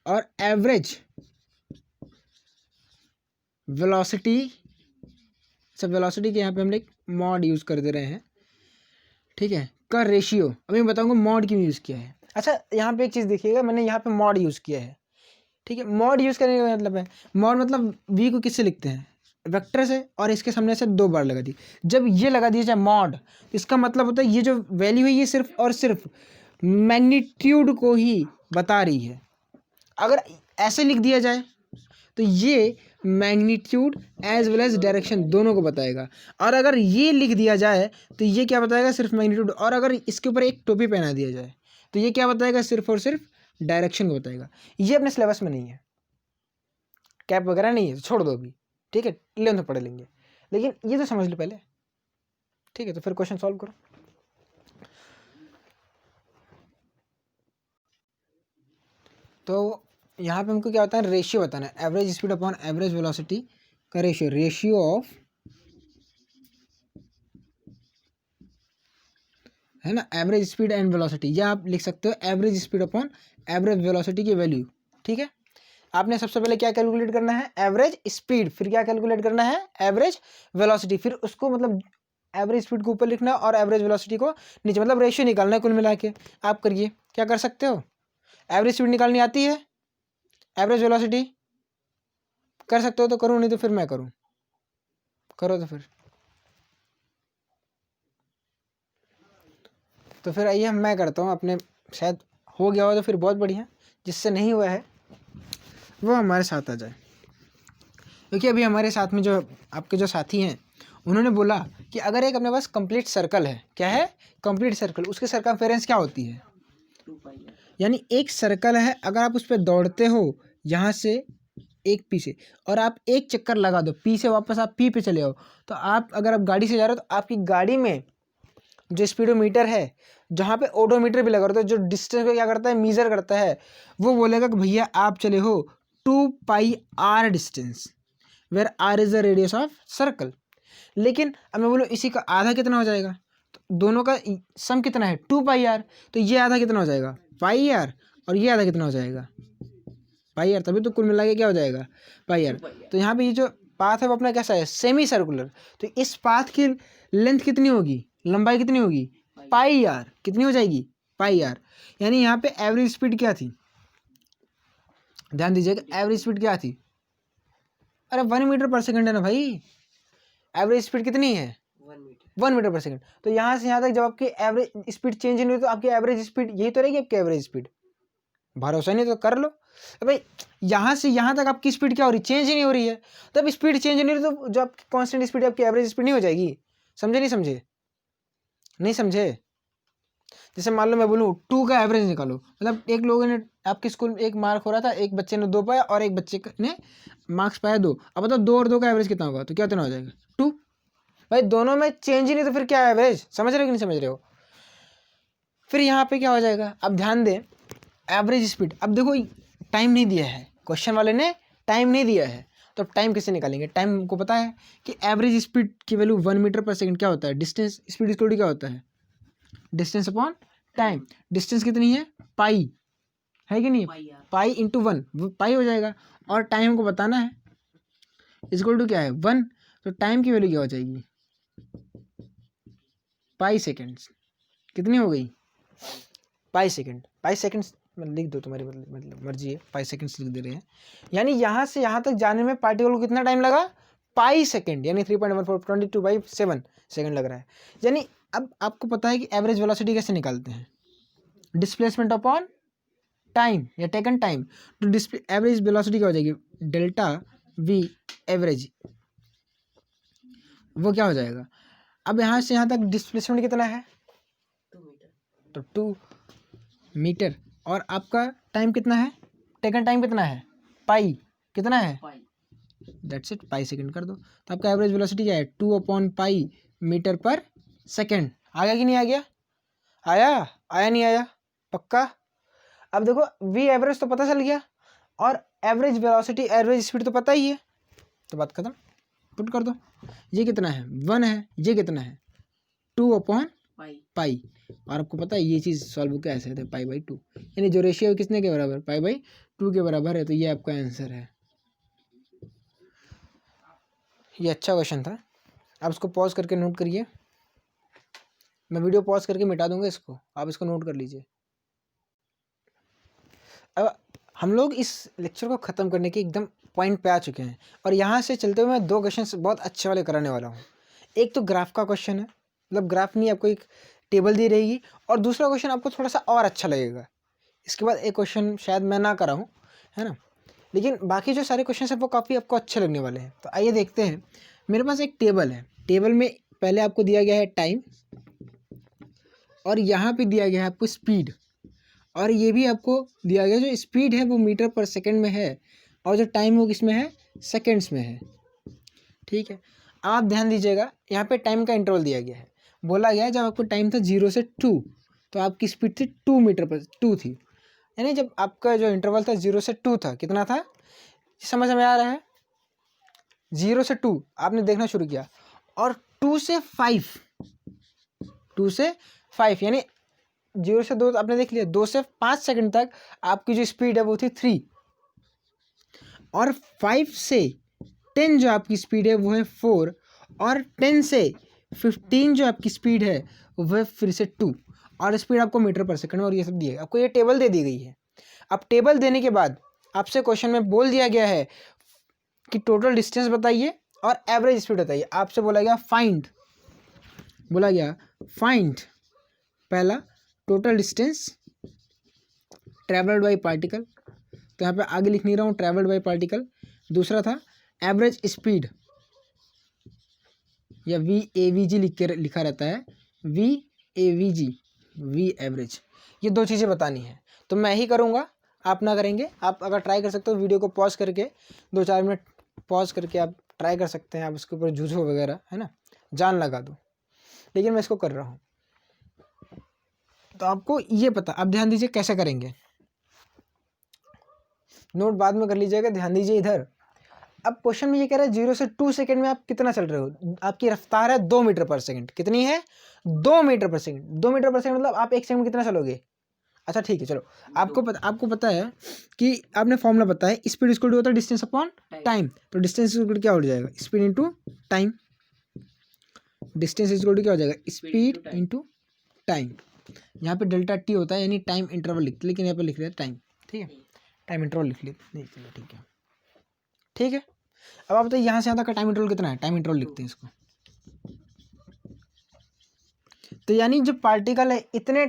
और एवरेज वेलोसिटी। सब वेलोसिटी के यहाँ पे हम एक मॉड यूज़ कर दे रहे हैं, ठीक है, का रेशियो। अभी मैं बताऊंगा मॉड क्यों यूज़ किया है। अच्छा यहाँ पे एक चीज़ देखिएगा, मैंने यहाँ पे मॉड यूज़ किया है, ठीक है। मॉड यूज़ करने का मतलब है, मॉड मतलब v को किससे लिखते हैं? वेक्टर से, और इसके सामने से 2 बार लगा दी। जब ये लगा दिया जाए मॉड, इसका मतलब होता है ये जो वैल्यू है ये सिर्फ और सिर्फ मैग्नीट्यूड को ही बता रही है। अगर ऐसे लिख दिया जाए तो ये magnitude as well as direction दोनों को बताएगा, और अगर ये लिख दिया जाए तो ये क्या बताएगा, सिर्फ मैग्नीट्यूड, और अगर इसके ऊपर एक टोपी पहना दिया जाए तो ये क्या बताएगा, सिर्फ और सिर्फ डायरेक्शन को बताएगा। ये अपने सिलेबस में नहीं है, कैप वगैरह नहीं है, तो छोड़ दो अभी, ठीक है, 11th में पढ़ लेंगे, लेकिन ये तो समझ लो पहले, ठीक है। तो फिर क्वेश्चन सॉल्व करो। तो यहाँ पे हमको क्या होता है, रेशियो बताना है, average speed upon average velocity का रेशियो, रेशियो ऑफ, है ना, एवरेज स्पीड एंड वेलोसिटी, या आप लिख सकते हो average speed upon average velocity की वैल्यू, ठीक है। आपने सबसे पहले क्या कैलकुलेट करना है, एवरेज स्पीड, फिर क्या कैलकुलेट करना है, एवरेज वेलोसिटी, फिर उसको मतलब एवरेज स्पीड को ऊपर लिखना और एवरेज वेलोसिटी को नीचे, मतलब रेशियो निकालना है कुल मिला के। आप करिए, क्या कर सकते हो, एवरेज स्पीड निकालनी आती है, एवरेज वेलोसिटी कर सकते हो तो करूँ, नहीं तो फिर मैं करूँ, करो तो फिर आइए मैं करता हूँ अपने, शायद हो गया हो तो फिर बहुत बढ़िया, जिससे नहीं हुआ है वो हमारे साथ आ जाए, क्योंकि अभी हमारे साथ में जो आपके जो साथी हैं उन्होंने बोला कि अगर एक अपने पास कंप्लीट सर्कल है, क्या है, कंप्लीट सर्कल, उसकी सरकमफेरेंस क्या होती है, 2πr। यानी एक सर्कल है, अगर आप उस पर दौड़ते हो यहाँ से एक पी से, और आप एक चक्कर लगा दो पी से, वापस आप पी पे चले आओ, तो आप अगर आप गाड़ी से जा रहे हो तो आपकी गाड़ी में जो स्पीडोमीटर है, जहाँ पे ओडोमीटर भी लगा रहता है, जो डिस्टेंस को क्या करता है, मीजर करता है, वो बोलेगा कि भैया आप चले हो 2πr distance, where r is the radius of circle. लेकिन अब मैं बोलूँ इसी का आधा कितना हो जाएगा, तो दोनों का सम कितना है 2πr, तो ये आधा कितना हो जाएगा πr, और ये आधा कितना हो जाएगा πr, तभी तो कुल मिला के क्या हो जाएगा πr। तो यहाँ पे ये जो पाथ है वो अपना कैसा है, सेमी सर्कुलर, तो इस पाथ की लेंथ कितनी होगी, लंबाई कितनी होगी, πr, कितनी हो जाएगी πr। यानी यहाँ पे एवरेज स्पीड क्या थी, ध्यान दीजिएगा, एवरेज स्पीड क्या थी, अरे 1 मीटर पर सेकंड है ना भाई, एवरेज स्पीड कितनी है 1 मीटर पर सेकंड। तो यहाँ से यहाँ तक जब आपकी एवरेज स्पीड चेंज नहीं हुई तो आपकी एवरेज स्पीड यही तो रहेगी, आपकी एवरेज स्पीड, भरोसा नहीं तो कर लो। तो भाई यहाँ से यहाँ तक आपकी स्पीड क्या हो रही, चेंज ही नहीं हो रही है, तो अब स्पीड चेंज नहीं हो रही तो जो आपकी कांस्टेंट स्पीड है आपकी एवरेज स्पीड नहीं हो जाएगी, समझे नहीं समझे, नहीं समझे। जैसे मान लो मैं बोलूँ 2 का एवरेज निकालो, मतलब एक लोगों ने आपके स्कूल में एक मार्क हो रहा था, एक बच्चे ने 2 पाया और एक बच्चे ने मार्क्स पाया 2, अब बताओ 2 और 2 का एवरेज कितना होगा, तो क्या कितना हो जाएगा 2। भाई दोनों में चेंज ही नहीं तो फिर क्या एवरेज, समझ रहे हो कि नहीं समझ रहे हो। फिर यहाँ पे क्या हो जाएगा, अब ध्यान दें, एवरेज स्पीड, अब देखो टाइम नहीं दिया है, क्वेश्चन वाले ने टाइम नहीं दिया है, तो अब टाइम कैसे निकालेंगे, टाइम को पता है कि एवरेज स्पीड की वैल्यू 1 मीटर पर सेकंड क्या होता है, डिस्टेंस स्पीड इक्वल क्या होता है, डिस्टेंस अपॉन टाइम, डिस्टेंस कितनी है पाई, है कि नहीं, पाई इंटू 1, पाई हो जाएगा, और टाइम हमको बताना है इक्वल टू क्या है 1, तो टाइम की वैल्यू क्या हो जाएगी पाई सेकेंड्स, कितनी हो गई पाई सेकेंड्स लिख दो, तुम्हारी मतलब मर्जी है, पाई सेकेंड्स लिख दे रहे हैं। यानी यहाँ से यहाँ तक जाने में पार्टिकल को कितना टाइम लगा, पाई सेकेंड, यानी 3.14 22/7 सेकेंड लग रहा है। यानी अब आपको पता है कि एवरेज वेलोसिटी कैसे निकालते हैं, डिस्प्लेसमेंट अपॉन टाइम या टेकन टाइम, तो एवरेज वेलोसिटी क्या हो जाएगी, डेल्टा वी एवरेज, वो क्या हो जाएगा। अब यहाँ से यहाँ तक डिस्प्लेसमेंट कितना है 2 मीटर, तो 2 मीटर, और आपका टाइम कितना है, टेकन टाइम कितना है पाई, कितना है दैट्स इट, पाई सेकंड कर दो, तो आपका एवरेज वेलोसिटी क्या है 2/पाई मीटर पर सेकंड। आ गया कि नहीं आ गया, आया नहीं आया, पक्का। अब देखो वी एवरेज तो पता चल गया, और एवरेज वेलोसिटी एवरेज स्पीड तो पता ही है, तो बात खत्म, पुट कर दो। ये कितना है 1 है, ये कितना है 2/पाई, और आपको पता है ये चीज़ सॉल्व कैसे है, π/2, यानी जो रेशियो है किसने के बराबर, π/2 के बराबर है, तो ये आपका आंसर है। ये अच्छा क्वेश्चन था, आप इसको पॉज करके नोट करिए, मैं वीडियो पॉज करके मिटा दूंगा इसको, आप इसको नोट कर लीजिए। अब हम लोग इस लेक्चर को ख़त्म करने के एकदम पॉइंट पे आ चुके हैं, और यहाँ से चलते हुए मैं 2 क्वेश्चन बहुत अच्छे वाले कराने वाला हूँ। एक तो ग्राफ का क्वेश्चन है, मतलब ग्राफ नहीं, आपको एक टेबल दी रहेगी, और दूसरा क्वेश्चन आपको थोड़ा सा और अच्छा लगेगा। इसके बाद एक क्वेश्चन शायद मैं ना कराऊँ, है ना। लेकिन बाकी जो सारे क्वेश्चन हैं वो काफ़ी आपको अच्छे लगने वाले हैं। तो आइए देखते हैं। मेरे पास एक टेबल है, टेबल में पहले आपको दिया गया है टाइम, और यहाँ पे दिया गया है आपको स्पीड, और ये भी आपको दिया गया जो स्पीड है वो मीटर पर सेकंड में है, और जो टाइम वो किसमें है, सेकंड्स में है। ठीक है, आप ध्यान दीजिएगा, यहाँ पे टाइम का इंटरवल दिया गया है। बोला गया है जब आपको टाइम था 0 से 2, तो आपकी स्पीड थी 2 मीटर पर 2 थी। यानी जब आपका जो इंटरवल था 0 से 2 था, कितना था, समझ में आ रहा है। 0 से 2 आपने देखना शुरू किया, और 2 से 5, 2 से 5 यानी 0 से 2 आपने देख लिया, 2 से 5 सेकंड तक आपकी जो स्पीड है वो थी 3, और 5 से 10 जो आपकी स्पीड है वो है 4, और 10 से 15 जो आपकी स्पीड है वो है फिर से 2, और स्पीड आपको मीटर पर सेकंड और ये सब दिए, आपको ये टेबल दे दी गई है। अब टेबल देने के बाद आपसे क्वेश्चन में बोल दिया गया है कि टोटल डिस्टेंस बताइए और एवरेज स्पीड बताइए। आपसे बोला गया फाइंड, पहला total distance travelled by particle, तो यहाँ पे आगे लिख नहीं रहा हूँ ट्रेवल्ड बाई पार्टिकल। दूसरा था एवरेज स्पीड, या VAVG लिखा रहता है, VAVG, V एवरेज। ये दो चीज़ें बतानी है, तो मैं ही करूँगा, आप ना करेंगे। आप अगर ट्राई कर सकते हो वीडियो को पॉज करके 2-4 मिनट पॉज करके आप ट्राई कर सकते हैं, आप उसके ऊपर जूझो वगैरह, है ना, जान लगा दो, लेकिन मैं इसको कर रहा हूँ। तो आपको ये पता, आप ध्यान दीजिए कैसे करेंगे, नोट बाद में कर लीजिएगा, ध्यान दीजिए इधर। अब क्वेश्चन में ये कह रहा है 0 से 2 सेकंड में आप कितना चल रहे हो, आपकी रफ्तार है 2 मीटर पर सेकंड। कितनी है, 2 मीटर पर सेकंड। 2 मीटर पर सेकंड मतलब आप 1 सेकंड में कितना चलोगे। अच्छा ठीक है, चलो आपको पता है कि आपने फॉर्मूला पता है, स्पीड इक्वल टू होता है डिस्टेंस अपॉन टाइम। तो डिस्टेंस इक्वल टू क्या हो जाएगा, speed into time. Distance equal to क्या हो जाएगा, स्पीड इंटू टाइम। यहाँ पे डेल्टा टी होता है यानी टाइम इंटरवल लिखते, लेकिन यहाँ पे लिख रहे हैं टाइम। ठीक है, टाइम इंटरवल लिख लेते, नहीं चलो ठीक है, ठीक है। अब आप बताइए यहाँ से यहाँ तक का टाइम इंटरवल कितना है, टाइम इंटरवल लिखते हैं इसको। तो यानी जो पार्टिकल है इतने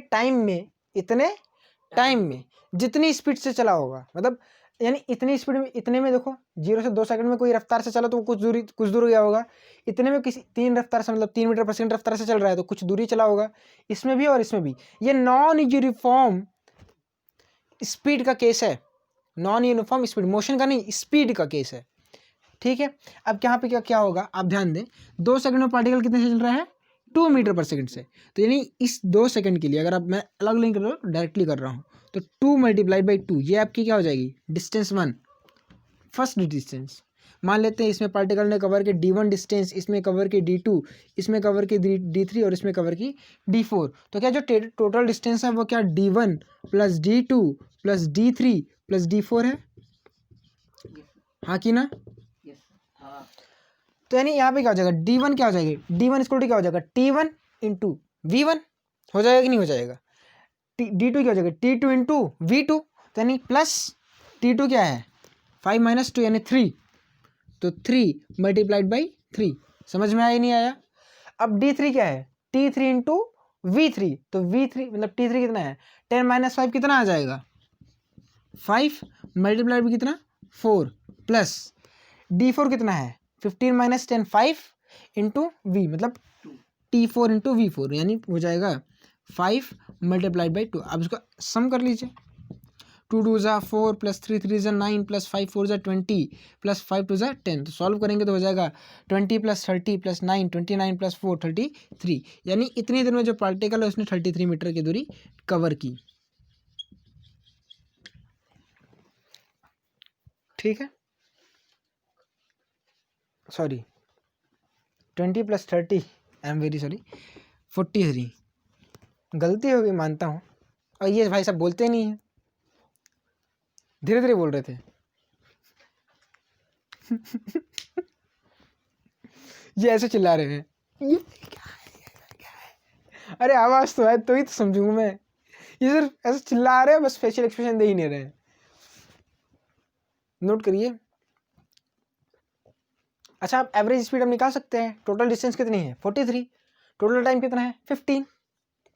टाइम में जितनी स्पीड से चला होगा, मतलब यानी इतनी स्पीड में, इतने में देखो 0 से 2 सेकंड में कोई रफ्तार से चला तो कुछ दूर गया होगा। इतने में किसी 3 रफ्तार से, मतलब 3 मीटर पर सेकंड रफ्तार से चल रहा है तो कुछ दूरी चला होगा, इसमें भी और इसमें भी। ये नॉन यूनिफॉर्म स्पीड का केस है, नॉन यूनिफॉर्म स्पीड, मोशन का नहीं, स्पीड का केस है। ठीक है, अब यहाँ पे क्या होगा, आप ध्यान दें, 2 सेकंड में पार्टिकल कितने से चल रहा है, 2 मीटर पर सेकंड से। तो यानी इस 2 सेकंड के लिए अगर आप, मैं अलग नहीं कर रहा हूँ, डायरेक्टली कर रहा हूँ, तो 2 मल्टीप्लाइड बाई 2 ये आपकी क्या हो जाएगी, डिस्टेंस 1, फर्स्ट डिस्टेंस। मान लेते हैं इसमें पार्टिकल ने कवर के D1 डिस्टेंस, इसमें कवर की D2, इसमें कवर की D3 और इसमें कवर की D4। तो क्या जो टोटल डिस्टेंस है वो क्या D1 plus D2 plus D3 plus D4 है, हाँ कि ना। तो यानी यहाँ पे क्या हो जाएगा, D1 क्या हो जाएगी, D1 इक्वल टू क्या हो जाएगा, T1 इंटू V1 हो जाएगा कि नहीं हो जाएगा। D2 क्या हो जाएगा, T2 इंटू V2, तो यानी प्लस T2 क्या है 5 माइनस 2 यानी 3, तो 3 मल्टीप्लाइड बाई 3। समझ में आया नहीं आया। अब D3 क्या है, T3 इंटू V3, तो V3 मतलब T3 कितना है, 10 माइनस 5 कितना आ जाएगा 5 मल्टीप्लाइड बाई कितना 4, प्लस D4 कितना है 15 माइनस 10 5 इंटू V मतलब T4 इंटू V4, यानी हो जाएगा 5 मल्टीप्लाइड बाई 2। अब इसको सम कर लीजिए, 2 2 ज़ा 4 प्लस 3 3 ज़ा 9 प्लस 5 4 ज़ा 20 प्लस 5 2 ज़ा 10। तो सॉल्व करेंगे तो हो जाएगा 20 प्लस 30 प्लस 9 29 प्लस 4 33, यानी इतनी देर में जो पार्टिकल है उसने 33 मीटर की दूरी कवर की। ठीक है, sorry 20 plus 30, I am very sorry, 43, गलती हो गई मानता हूँ। और ये भाई साहब बोलते नहीं हैं, धीरे धीरे बोल रहे थे। ये ऐसे चिल्ला रहे हैं, ये क्या है? अरे आवाज़ तो है तो ही तो समझूंगा मैं, ये सिर्फ ऐसे चिल्ला रहे हैं, बस फेशियल एक्सप्रेशन दे ही नहीं रहे हैं। नोट करिए। अच्छा, आप एवरेज स्पीड हम निकाल सकते हैं, टोटल डिस्टेंस कितनी है 43, टोटल टाइम कितना है 15,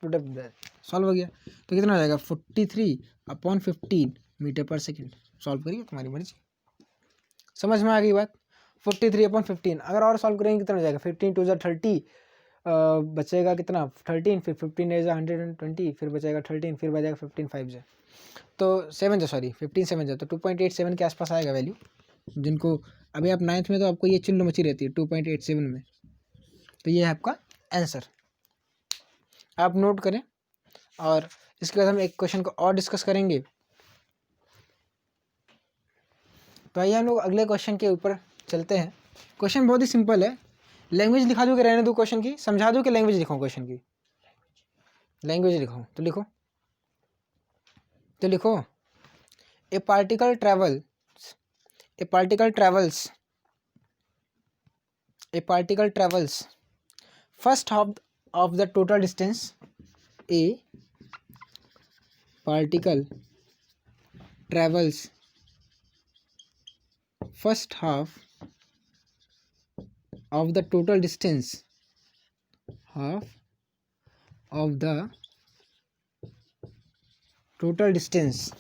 टोटल सॉल्व हो गया। तो कितना हो जाएगा 43 अपॉन 15 मीटर पर सेकेंड। सॉल्व करिए, तुम्हारी मर्जी। समझ में आ गई बात। 43/15 अगर और सॉल्व करेंगे कितना हो जाएगा, 15 2 30, बचेगा कितना 13, फिर 15 इज 120, फिर बचेगा 13, फिर बचेगा 15 5 से तो 7 सॉरी 15 7 तो 2.87 के आसपास आएगा वैल्यू। जिनको अभी आप 9th में तो आपको ये चिल्ल मची रहती है 2.87 में, तो ये है आपका आंसर, आप नोट करें। और इसके बाद हम एक क्वेश्चन को और डिस्कस करेंगे। तो आइए हम लोग अगले क्वेश्चन के ऊपर चलते हैं। क्वेश्चन बहुत ही सिंपल है। लैंग्वेज लिखा दूँ कि रहने दूँ क्वेश्चन की, समझा दूँ कि लैंग्वेज लिखाऊँ क्वेश्चन की? लैंग्वेज लिखाऊँ तो लिखो, ए particle travels first half of the total distance, A particle travels first half of the total distance, half of the total distance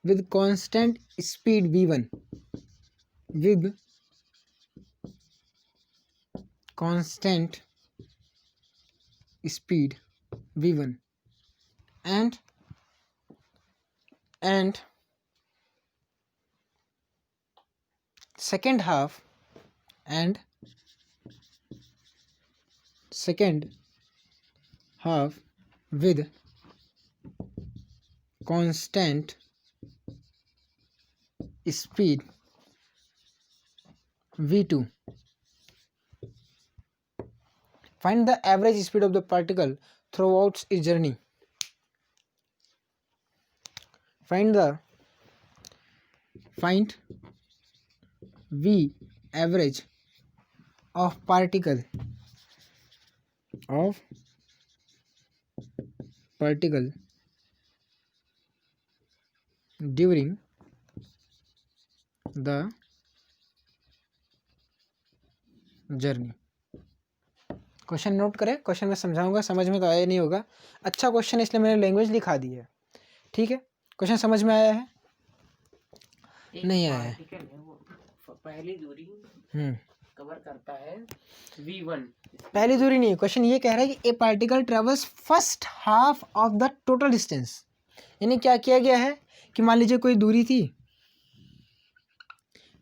with constant speed v1, with constant speed v1 and second half with constant speed v2. Find the average speed of the particle throughout its journey. Find v average of particle during the journey. Question note करें, क्वेश्चन में समझाऊंगा, समझ में तो आया नहीं होगा। अच्छा क्वेश्चन है इसलिए मैंने लैंग्वेज लिखा दी है, ठीक है। क्वेश्चन समझ में आया है? नहीं आया है? पहली दूरी कवर करता है v1। पहली दूरी नहीं, क्वेश्चन ये कह रहा है कि ए particle travels first half of the total distance. यानी क्या किया गया है कि मान लीजिए कोई दूरी थी,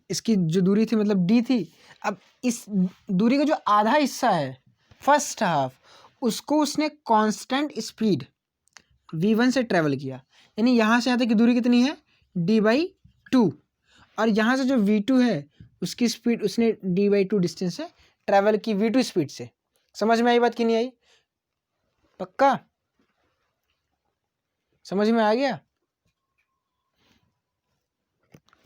इसकी जो दूरी थी मतलब d थी, अब इस दूरी का जो आधा हिस्सा है फर्स्ट हाफ, उसको उसने कांस्टेंट स्पीड v1 से ट्रेवल किया। यानी यहाँ से यहाँ तक की दूरी कितनी है d/2, और यहाँ से जो v2 है उसकी स्पीड उसने d/2 डिस्टेंस से ट्रैवल की v2 स्पीड से। समझ में आई बात कि नहीं आई? पक्का समझ में आ गया?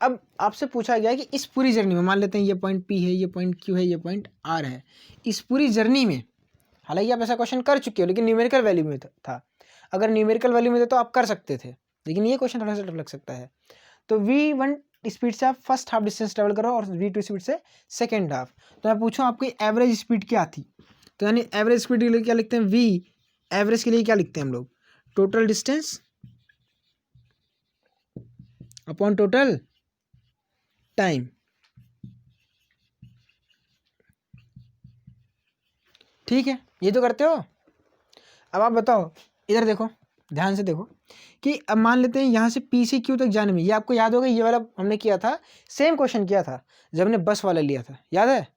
अब आपसे पूछा गया कि इस पूरी जर्नी में, मान लेते हैं ये पॉइंट P है, ये पॉइंट Q है, ये पॉइंट R है, इस पूरी जर्नी में, हालांकि आप ऐसा क्वेश्चन कर चुके हो लेकिन न्यूमेरिकल वैल्यू में था, अगर न्यूमेरिकल वैल्यू में था तो आप कर सकते थे, लेकिन ये क्वेश्चन थोड़ा सा टफ लग सकता है। तो v1 स्पीड से आप फर्स्ट हाफ डिस्टेंस ट्रेवल करो और v2 स्पीड से सेकेंड हाफ। तो मैं पूछूँ आपकी एवरेज स्पीड क्या थी, तो यानी एवरेज स्पीड के लिए क्या लिखते हैं, v एवरेज के लिए क्या लिखते हैं हम लोग, total distance upon total time. ठीक है, ये तो करते हो। अब आप बताओ, इधर देखो, ध्यान से देखो कि अब मान लेते हैं यहाँ से P से Q तक जाने में, ये आपको याद होगा, ये वाला हमने किया था, सेम क्वेश्चन किया था जब हमने बस वाला लिया था, याद है?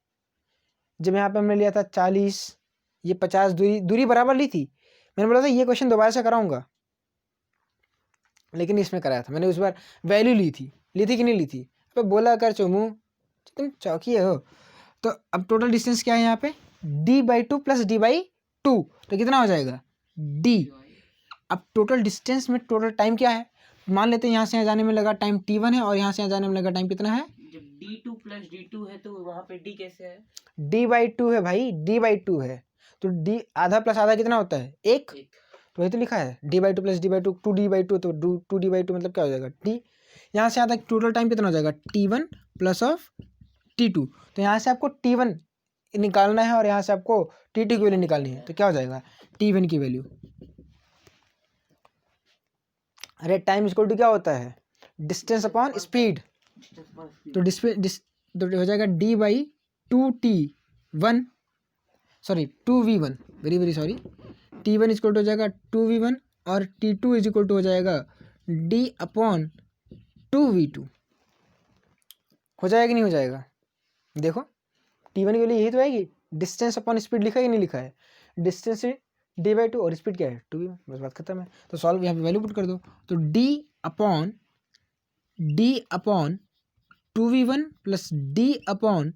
जब यहाँ पे हमने लिया था 40, ये 50, दूरी बराबर ली थी। मैंने बोला था ये क्वेश्चन दोबारा से कराऊंगा, लेकिन इसमें कराया था मैंने, उस बार वैल्यू ली थी कि नहीं ली थी? अब बोला कर चोमू तुम चौकी हो। तो अब टोटल डिस्टेंस क्या है यहाँ पे, d/2 प्लस d/2, तो कितना हो जाएगा d। अब टोटल डिस्टेंस में टोटल टाइम क्या है, मान लेते हैं यहाँ से यहाँ जाने में लगा टाइम t1 है और यहाँ से यहाँ जाने में लगा टाइम कितना है, जब d2 प्लस d2 है तो वहाँ पे d कैसे है, d/2 है भाई, d/2 है, तो d आधा प्लस आधा कितना होता है, 1, तो वही तो लिखा है d/2 प्लस d/2 2d/2, तो 2d/2 मतलब क्या हो जाएगा t। यहाँ से यहाँ तक टोटल टाइम कितना हो जाएगा t1 प्लस ऑफ t2, तो यहाँ से आपको t1 निकालना है और यहाँ से आपको t2 की वैल्यू निकालनी है, तो क्या हो जाएगा t1 की वैल्यू अरे टाइम इक्वल टू क्या होता है, डिस्टेंस अपॉन स्पीड। तो तो हो जाएगा D by 2t1 sorry 2v1, very very sorry, t1 equal to हो जाएगा 2v1 और t2 इज इक्वल टू हो जाएगा d अपॉन 2v2। हो जाएगा कि नहीं हो जाएगा? देखो t1 के लिए यही तो आएगी, डिस्टेंस अपॉन स्पीड लिखा है कि नहीं लिखा है, डिस्टेंस से d/2 और स्पीड क्या है 2v1, बस बात खत्म है। तो सॉल्व यहाँ पे वैल्यू पुट कर दो, तो d upon 2v1 plus d upon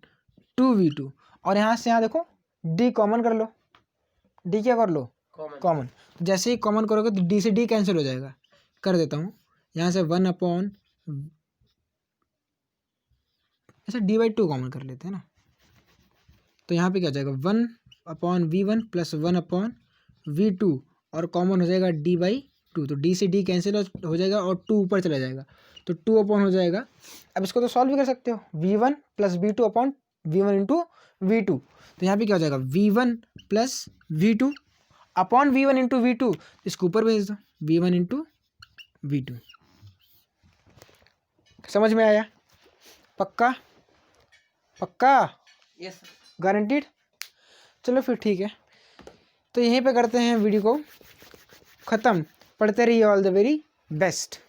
2v2, और यहाँ से यहाँ देखो d कॉमन कर लो, d क्या कर लो कॉमन, तो जैसे ही कॉमन करोगे तो d से d कैंसिल हो जाएगा। कर देता हूँ यहाँ से 1 अपॉन, ऐसा d/2 कॉमन कर लेते हैं ना, तो यहाँ पे क्या हो जाएगा 1 upon v1 plus 1 upon v2 और कॉमन हो जाएगा d/2, तो d से d कैंसिल हो जाएगा और 2 ऊपर चला जाएगा, तो 2 अपॉन हो जाएगा। अब इसको तो सॉल्व भी कर सकते हो, v1 plus v2 upon v1 into v2, तो यहाँ पे क्या हो जाएगा v1 plus v2 upon v1 into v2, इसको ऊपर भेज दो v1 इंटू v2। समझ में आया? पक्का पक्का यस गारंटीड? चलो फिर ठीक है, तो यहीं पे करते हैं वीडियो को ख़त्म। पढ़ते रहिए, ऑल द वेरी बेस्ट।